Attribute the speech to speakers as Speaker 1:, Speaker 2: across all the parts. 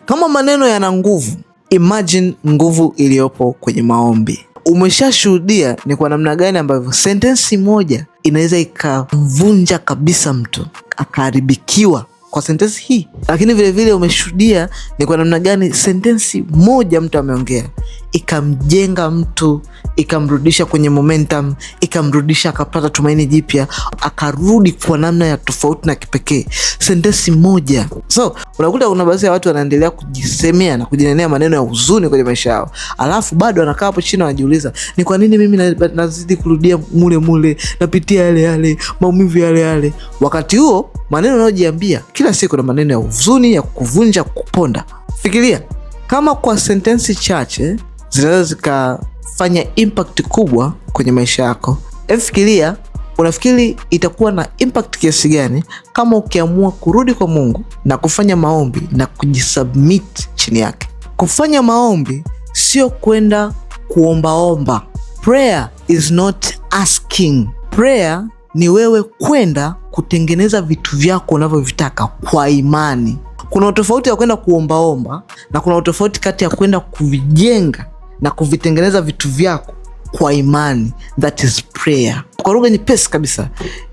Speaker 1: Kama maneno yana nguvu, imagine nguvu iliyopo kwenye maombi. Umeshashuhudia ni kwa namna gani ambavyo sentensi moja inaweza ikamvunja kabisa mtu akaharibikiwa kwa sentensi hii. Lakini vile vile umeshuhudia ni kwa namna gani sentensi moja mtu ameongea ikamjenga mtu, ikamrudisha kwenye momentum, ikamrudisha akapata tumaini jipya, akarudi kwa namna ya tofauti na kipekee. Sentensi moja. So unakuta kuna baadhi ya watu wanaendelea kujisemea na kujinenea maneno ya huzuni kwenye maisha yao, alafu bado anakaa hapo chini anajiuliza, ni kwa nini mimi nazidi kurudia mule, napitia yale maumivu yale. Wakati huo maneno unayojiambia kila siku na maneno ya huzuni, ya kuvunja, kuponda. Fikiria kama kwa sentensi chache zinaweza zikafanya impact kubwa kwenye maisha yako. Fikiria, unafikiri itakuwa na impact kiasi gani kama ukiamua kurudi kwa Mungu na kufanya maombi na kujisubmit chini yake. Kufanya maombi sio kwenda kuombaomba. Prayer is not asking. Prayer ni wewe kwenda kutengeneza vitu vyako unavyovitaka kwa imani. Kuna utofauti wa kwenda kuombaomba na kuna utofauti kati ya kwenda kuvijenga na kuvitengeneza vitu vyako kwa imani. That is prayer. Kwa lugha nyepesi kabisa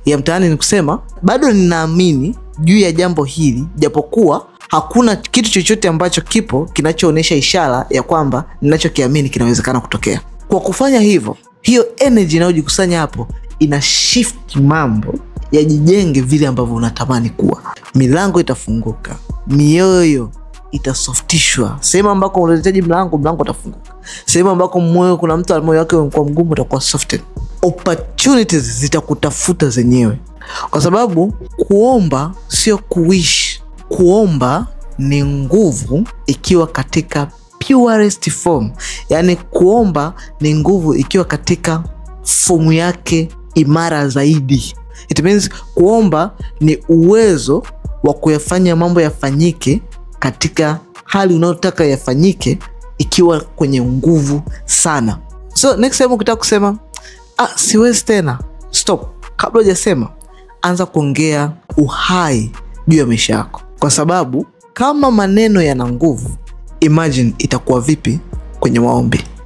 Speaker 1: ya mtaani ni kusema, bado ninaamini juu ya jambo hili, japokuwa hakuna kitu chochote ambacho kipo kinachoonyesha ishara ya kwamba ninachokiamini kinawezekana kutokea. Kwa kufanya hivyo, hiyo energy inayojikusanya hapo ina shift mambo yajijenge vile ambavyo unatamani kuwa. Milango itafunguka, mioyo itasoftishwa. Sehemu ambako unahitaji mlango utafunguka. Sehemu ambako moyo, kuna mtu moyo wake umekuwa mgumu, utakuwa softened. Opportunities zitakutafuta zenyewe, kwa sababu kuomba sio kuishi. Kuomba ni nguvu ikiwa katika purest form. Yani kuomba ni nguvu ikiwa katika fomu yake imara zaidi. It means kuomba ni uwezo wa kuyafanya mambo yafanyike katika hali unayotaka yafanyike ikiwa kwenye nguvu sana. So next time ukitaka kusema siwezi tena, stop. Kabla hujasema, anza kuongea uhai juu ya maisha yako, kwa sababu kama maneno yana nguvu, imagine itakuwa vipi kwenye maombi.